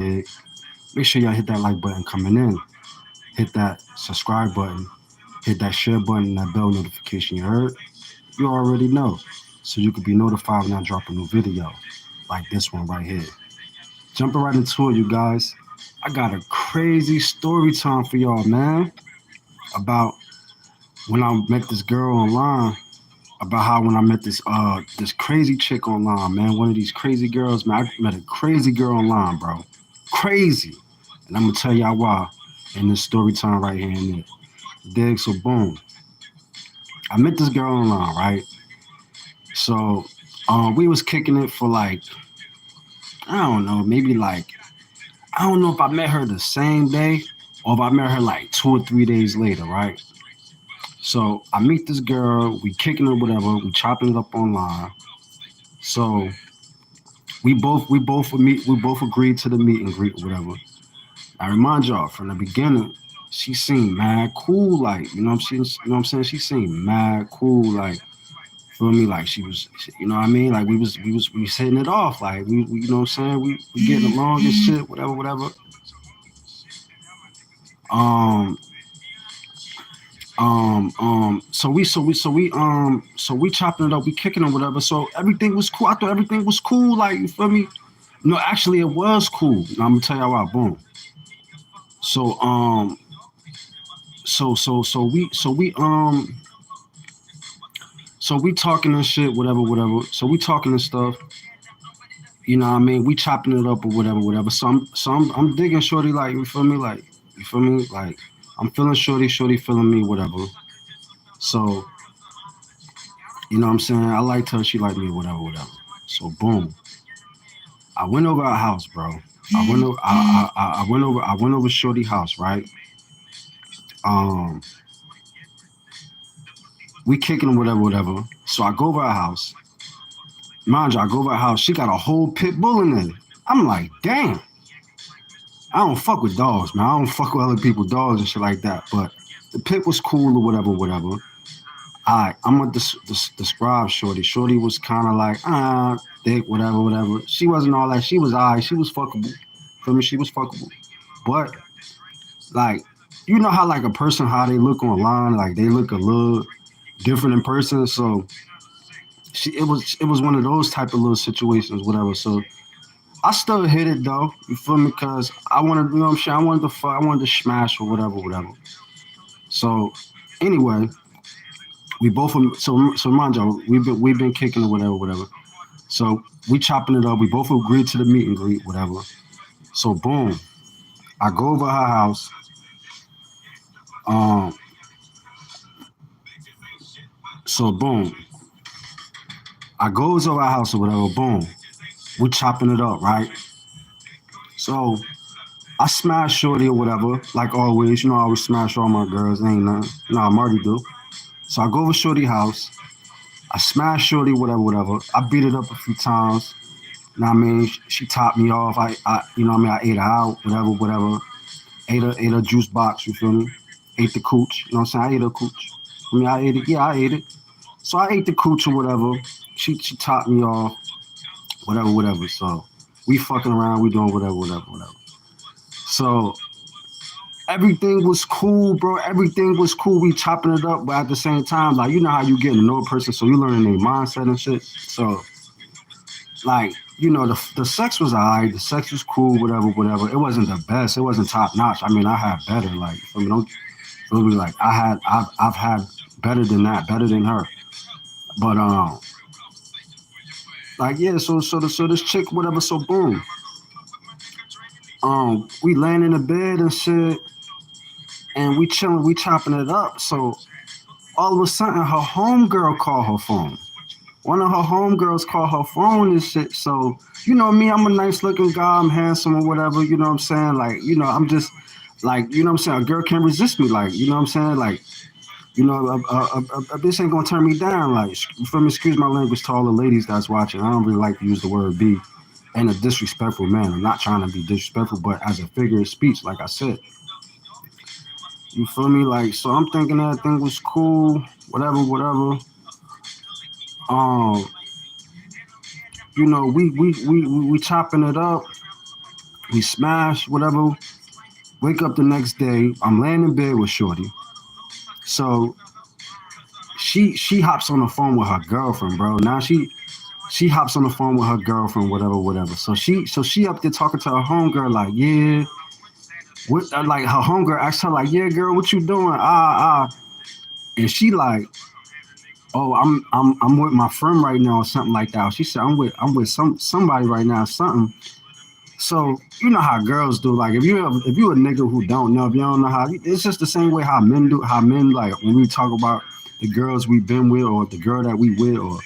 dig? Make sure y'all hit that like button coming in. Hit that subscribe button. Hit that share button and that bell notification. You heard? You already know. So you could be notified when I drop a new video. Like this one right here. Jumping right into it, you guys. I got a crazy story time for y'all, man. About when I met this girl online. About how when I met this crazy chick online, man. One of these crazy girls, man. I met a crazy girl online, bro. Crazy. And I'm gonna tell y'all why in this story time right here and there. Dig, so boom. I met this girl online, right? So we was kicking it for like, I don't know, maybe like, I don't know if I met her the same day or if I met her like 2 or 3 days later, right? So I meet this girl, we kicking it, whatever, we chopping it up online. So we both agreed to the meet and greet, whatever. I remind y'all from the beginning, she seemed mad cool, like, you know what I'm saying? You know what I'm saying? She seemed mad cool, like, feel me? Like she was, you know what I mean? Like we was hitting it off, like we you know what I'm saying? We getting along and shit, whatever, whatever. Um, so we chopping it up, we kicking it, whatever. So everything was cool. I thought everything was cool, like you feel me? No, actually it was cool. Now, I'm gonna tell y'all why. Boom. So so we talking and shit, whatever, whatever. So we talking and stuff. You know what I mean? We chopping it up or whatever, whatever. So I'm digging shorty, like you feel me, like you feel me, like I'm feeling shorty, shorty feeling me, whatever. So you know what I'm saying? I liked her, she liked me, whatever, whatever. So boom, I went over her house, bro. I went over shorty house, right? Um, we kicking whatever, whatever. So I go over her house. Mind you, I go over her house. She got a whole pit bull in there. I'm like, damn. I don't fuck with dogs, man. I don't fuck with other people's dogs and shit like that. But the pit was cool or whatever, whatever. I'm gonna describe Shorty. Shorty was kind of like, thick, whatever, whatever. She wasn't all that. She was alright. She was fuckable. For me, she was fuckable. But like, you know how like a person how they look online, like they look a little different in person. So it was one of those type of little situations, whatever. So I still hit it though. You feel me? Cause I wanted, you know what I'm saying? I wanted to fuck, I wanted to smash or whatever, whatever. So anyway, we both so mind you, we've been kicking it, whatever, whatever. So we chopping it up. We both agreed to the meet and greet, whatever. So boom, I go over her house. Um, so boom, I goes over her house or whatever. Boom, we chopping it up, right? So I smash Shorty or whatever, like always. You know, I always smash all my girls. Ain't nothing. No, I Marty do. So I go over Shorty house. I smash Shorty, whatever, whatever. I beat it up a few times. You know what I mean? She topped me off. You know what I mean? I ate her out, whatever, whatever. Ate her juice box, you feel me? Ate the cooch, you know what I'm saying? I ate her cooch. I mean, I ate it. Yeah, I ate it. So I ate the cooch or whatever. She topped me off, whatever, whatever. So we fucking around, we doing whatever, whatever, whatever. So everything was cool, bro. Everything was cool. We chopping it up, but at the same time, like you know how you get to know a person, so you learning their mindset and shit. So like you know the sex was alright. The sex was cool, whatever, whatever. It wasn't the best. It wasn't top notch. I mean, I had better. Like I mean, don't feel me. Like I've had better than that, better than her. But like yeah. So this chick, whatever. So boom. We laying in the bed and shit, and we chilling, we chopping it up. So all of a sudden, her homegirl called her phone. One of her homegirls called her phone and shit. So, you know me, I'm a nice looking guy, I'm handsome or whatever, you know what I'm saying? Like, you know, I'm just like, you know what I'm saying? A girl can't resist me, like, you know what I'm saying? Like, you know, a bitch ain't gonna turn me down. Like, you feel me? Excuse my language to all the ladies that's watching. I don't really like to use the word be in a disrespectful manner. I'm not trying to be disrespectful, but as a figure of speech, like I said, you feel me? Like, so I'm thinking that thing was cool, whatever, whatever. Um, you know, we chopping it up. We smash, whatever. Wake up the next day. I'm laying in bed with Shorty. So she hops on the phone with her girlfriend, bro. Now she hops on the phone with her girlfriend, whatever, whatever. So she up there talking to her homegirl, like, yeah, what, like her homegirl asked her, like, yeah, girl, what you doing? And she like, oh, I'm with my friend right now or something like that. She said, I'm with somebody right now, or something. So you know how girls do. Like if you a nigga who don't know, if you don't know how, it's just the same way how men do. How men like when we talk about the girls we've been with or the girl that we with or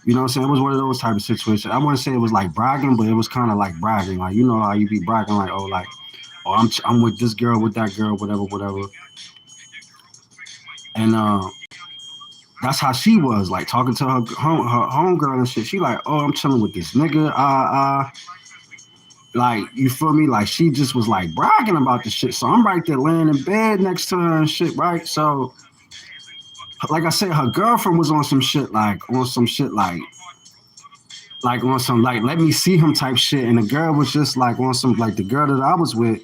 you know what I'm saying? It was one of those type of situations. I wouldn't say it was like bragging, but it was kind of like bragging. Like you know how you be bragging like oh I'm with this girl with that girl whatever whatever. And that's how she was like talking to her homegirl and shit. She like oh I'm chilling with this nigga like you feel me? Like she just was like bragging about the shit. So I'm right there laying in bed next to her and shit, right? So like I said, her girlfriend was on some shit like on some like let me see him type shit. And the girl was just like on some like the girl that I was with,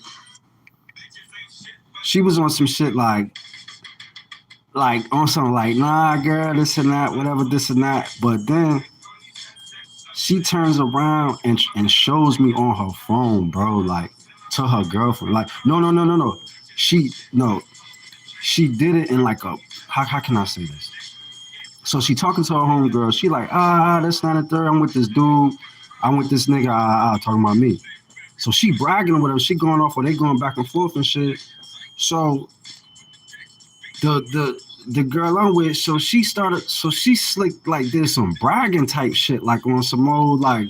she was on some shit like on some like nah girl, this and that, whatever, this and that. But then she turns around and shows me on her phone, bro, like to her girlfriend. Like, no. She no, she did it in like a how can I say this? So she talking to her homegirl. She like, that's not a third. I'm with this dude. I'm with this nigga. Talking about me. So she bragging or whatever. She going off or they going back and forth and shit. So the girl I'm with, so she slick like did some bragging type shit, like on some old like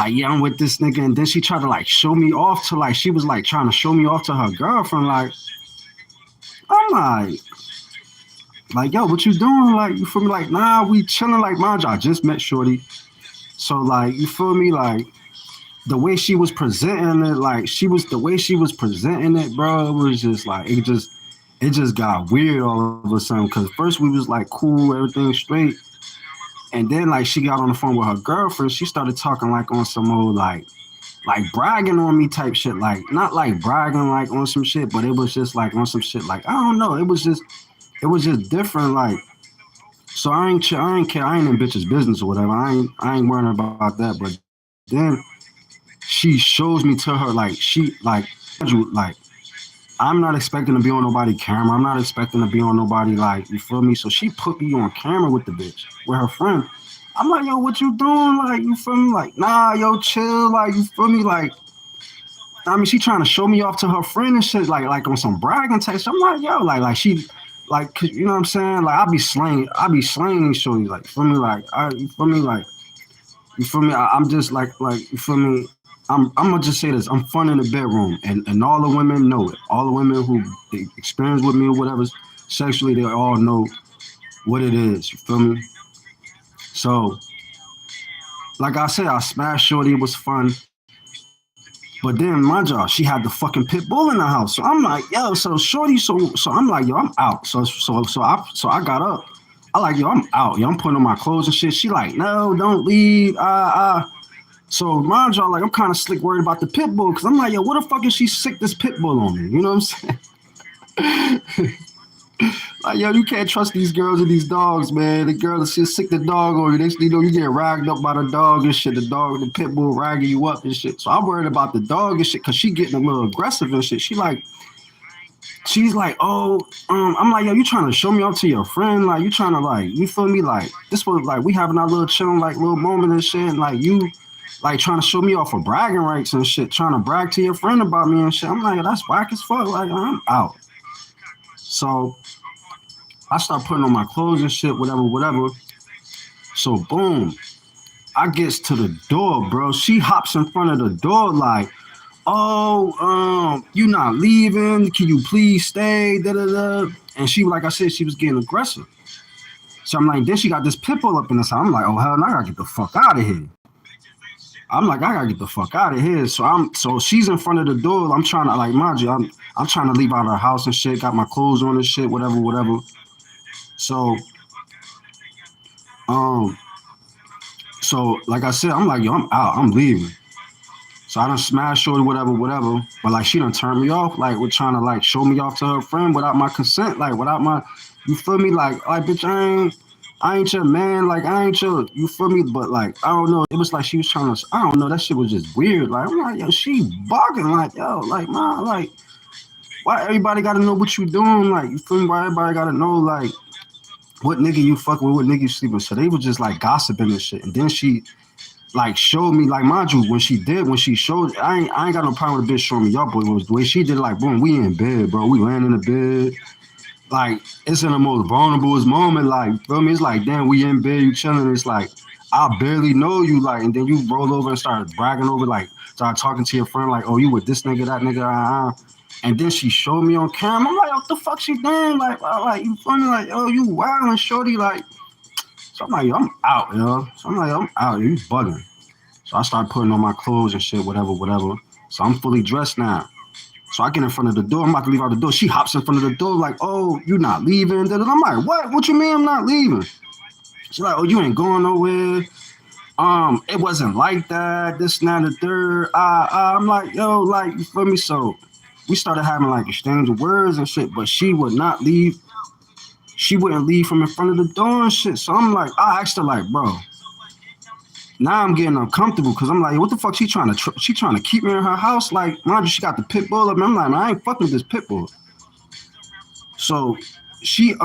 yeah, I'm with this nigga, and then she tried to like show me off to like she was like trying to show me off to her girlfriend. Like I'm like yo, what you doing? Like you feel me? Like nah, we chilling. Like mind you, I just met Shorty, so like you feel me? Like the way she was presenting it, like the way she was presenting it, bro. It was just like it just got weird all of a sudden. Cause first we was like cool, everything straight, and then like she got on the phone with her girlfriend. She started talking like on some old like bragging on me type shit. Like not like bragging like on some shit, but it was just like on some shit. Like I don't know. It was just different. Like so I ain't care. I ain't in bitches business or whatever. I ain't worrying about that. But then she shows me to her like like I'm not expecting to be on nobody camera. I'm not expecting to be on nobody like you feel me. So she put me on camera with the bitch with her friend. I'm like, yo, what you doing? Like, you feel me? Like, nah, yo, chill. Like, you feel me? Like, I mean, she trying to show me off to her friend and shit, like on some bragging text. I'm like, yo, like she, like, you know what I'm saying? Like, I be slaying these shorties, like, feel me? Like, you feel me? Like, you feel me? I'm just like, you feel me? I'm gonna just say this. I'm fun in the bedroom, and all the women know it. All the women who experience with me or whatever sexually, they all know what it is. You feel me? So, like I said, I smashed Shorty. It was fun. But then my job, she had the fucking pit bull in the house. So I'm like, yo, so Shorty, so I'm like, yo, I'm out. So I got up. I like, yo, I'm out. Yo, I'm putting on my clothes and shit. She like, no, don't leave. So my job, like, I'm kind of slick worried about the pit bull because I'm like, yo, what the fuck is she sick this pit bull on me? You know what I'm saying? Like, yo, you can't trust these girls and these dogs, man. The girl that shit sick the dog on you. Next thing you know, you get ragged up by the dog and shit. The dog, the pit bull ragging you up and shit. So I'm worried about the dog and shit because she getting a little aggressive and shit. She's like, oh, I'm like, yo, you trying to show me off to your friend? Like, you trying to like, you feel me? Like, this was like, we having our little chilling, like, little moment and shit. And like, you, like, trying to show me off for bragging rights and shit. Trying to brag to your friend about me and shit. I'm like, that's whack as fuck. Like, I'm out. So I start putting on my clothes and shit, whatever. So boom, I gets to the door, bro. She hops in front of the door like, oh, you not leaving? Can you please stay? Da da da. And she, like I said, she was getting aggressive. So I'm like, then she got this pit bull up in the side. I'm like, oh hell, no, I gotta get the fuck out of here. I'm like, I gotta get the fuck out of here. So she's in front of the door. I'm trying to like, mind you, I'm trying to leave out of her house and shit. Got my clothes on and shit, whatever. So, um, so like I said, I'm like, yo, I'm out. I'm leaving. So I done smashed shorty, whatever. But like she done turned me off, like with trying to like show me off to her friend without my consent, like without my, you feel me? Like bitch, I ain't your man, like I ain't your, you feel me? But like I don't know, it was like she was trying to, I don't know, that shit was just weird. Like I'm like, yo, she bugging, like yo, like man, like why everybody got to know what you doing? Like you feel me? Why everybody got to know like what nigga you fucking with, what nigga you sleeping? So they were just like gossiping and shit, and then she like showed me, like mind you, when she showed, I ain't got no problem with the bitch showing me y'all, but it was the way she did it, like boom, we in bed, bro, we laying in the bed, like it's in the most vulnerable moment, like feel me? It's like damn, we in bed, you chilling, it's like I barely know you, like, and then you roll over and start bragging over, like start talking to your friend, like oh you with this nigga, that nigga, and then she showed me on camera. I'm like, what the fuck she doing? Like you feel me? Like, oh, you wild and shorty, like. So I'm like, yo, I'm out, yo. So I'm like, I'm out, you bugging. So I start putting on my clothes and shit, whatever. So I'm fully dressed now. So I get in front of the door. I'm about to leave out the door. She hops in front of the door like, oh, you not leaving? And I'm like, what? What you mean I'm not leaving? She's like, oh, you ain't going nowhere. It wasn't like that. This, and that, and the third. I'm like, yo, like, you feel me? So we started having like exchange of words and shit, but she would not leave. She wouldn't leave from in front of the door and shit. So I'm like, I asked her like, bro, now I'm getting uncomfortable because I'm like, what the fuck she trying to keep me in her house? Like, mind you, she got the pit bull up. And I'm like, man, I ain't fucking with this pit bull. So she in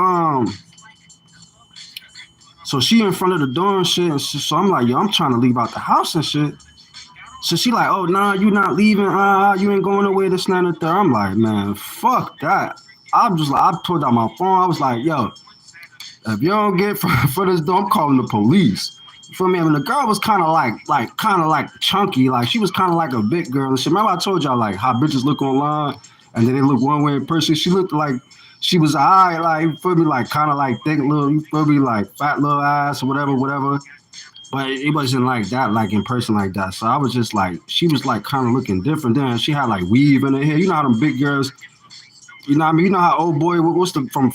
front of the door and shit. And so I'm like, yo, I'm trying to leave out the house and shit. So she like, oh nah, you not leaving, you ain't going nowhere, this, and that. I'm like, man, fuck that. I pulled out my phone. I was like, yo, if you don't get for this door, I'm calling the police. You feel me? I mean, the girl was kind of like chunky, like she was kind of like a big girl and shit. Remember I told y'all like how bitches look online and then they look one way in person. She looked like she was alright, like you feel me, like kind of like thick little, you feel me, like fat little ass or whatever. But it wasn't like that, like in person like that. So I was just like, she was like kind of looking different. Then she had like weave in her hair. You know how them big girls. You know what I mean? You know how old boy, what's the from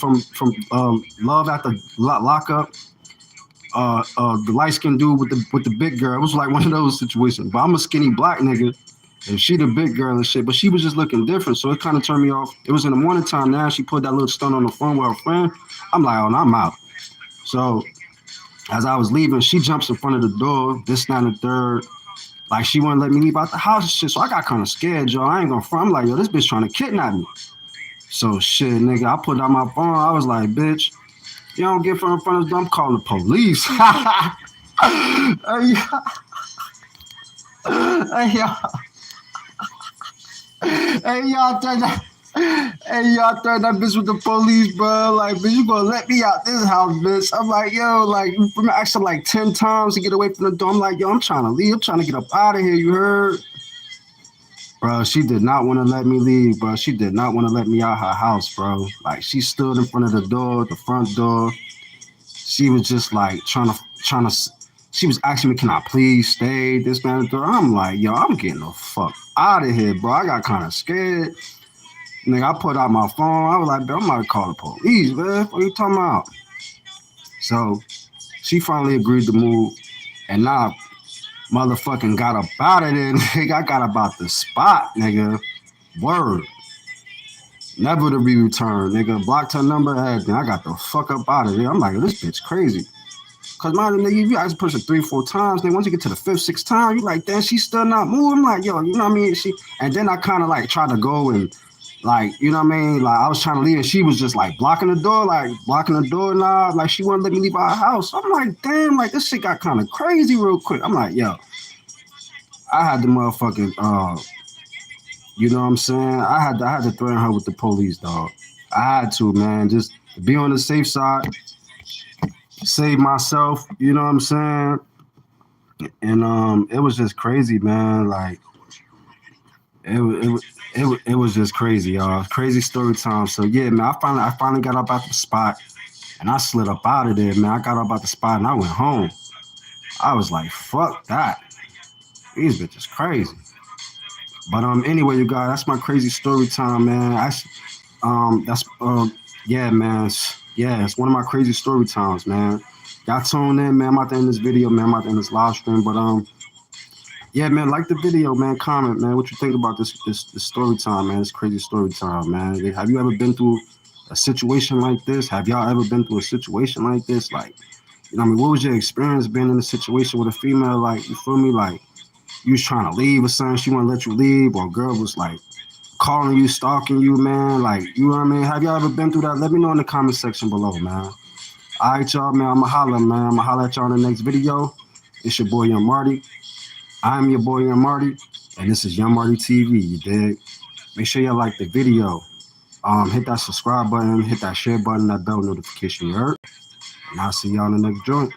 Love After Lockup? The light skinned dude with the big girl. It was like one of those situations. But I'm a skinny black nigga, and she the big girl and shit. But she was just looking different, so it kind of turned me off. It was in the morning time. Now she put that little stunt on the phone with her friend. I'm like, oh, no, I'm out. So as I was leaving, she jumps in front of the door. This, that, and the third. Like she wouldn't let me leave out the house and shit. So I got kind of scared, yo. I ain't gonna front. I'm like, yo, this bitch trying to kidnap me. So shit, nigga, I put out my phone. I was like, bitch, you don't get in front of them, I'm calling the police. Hey, y'all turn that bitch with the police, bro. Like, bitch, you gonna let me out this house, bitch. I'm like, yo, like, I'm asking like 10 times to get away from the door. I'm like, yo, I'm trying to leave. I'm trying to get up out of here, you heard? Bro, she did not want to let me leave, bro. She did not want to let me out her house, bro. Like, she stood in front of the door, the front door. She was just like trying to. She was asking me, "Can I please stay?" This man, the door. I'm like, "Yo, I'm getting the fuck out of here, bro." I got kind of scared. Nigga, I put out my phone. I was like, "I'm about to call the police, man. What are you talking about?" So she finally agreed to move, and now motherfucking got up out of there. Nigga, I got about the spot, nigga. Word. Never to be returned, nigga. Blocked her number, everything. I got the fuck up out of here. I'm like, this bitch crazy. Cause mind you, nigga, you ask a person 3-4 times, then once you get to the 5th, 6th time, you like, damn, she's still not moving. I'm like, yo, you know what I mean? And then I kind of like tried to go and like, you know what I mean? Like I was trying to leave and she was just like blocking the door knob. Like she wouldn't let me leave our house. I'm like, damn, like this shit got kind of crazy real quick. I'm like, yo, I had the motherfucking, you know what I'm saying? I had to threaten her with the police, dog. I had to, man, just be on the safe side. Save myself, you know what I'm saying? And it was just crazy, man. Like it was just crazy, y'all. Crazy story time. So yeah, man, I finally got up at the spot and I slid up out of there, man. I got up at the spot and I went home. I was like, fuck that. These bitches crazy. But anyway, you guys, that's my crazy story time, man. Yeah, man. Yeah, it's one of my crazy story times, man. Y'all tune in, man. I'm about to end this video, man. I'm about to end this live stream. But Yeah, man, like the video, man. Comment, man. What you think about this story time, man? This crazy story time, man. Have you ever been through a situation like this? Have y'all ever been through a situation like this? Like, you know what I mean? What was your experience being in a situation with a female? Like, you feel me? Like, you was trying to leave or something, she wouldn't let you leave, or a girl was like calling you, stalking you, man. Like, you know what I mean? Have y'all ever been through that? Let me know in the comment section below, man. All right, y'all, man. I'ma holler, man. I'ma holler at y'all in the next video. It's your boy, Young Marty. I'm your boy, Young Marty, and this is Young Marty TV, you dig? Make sure y'all like the video. Hit that subscribe button, hit that share button, that bell notification, you heard? And I'll see y'all in the next joint.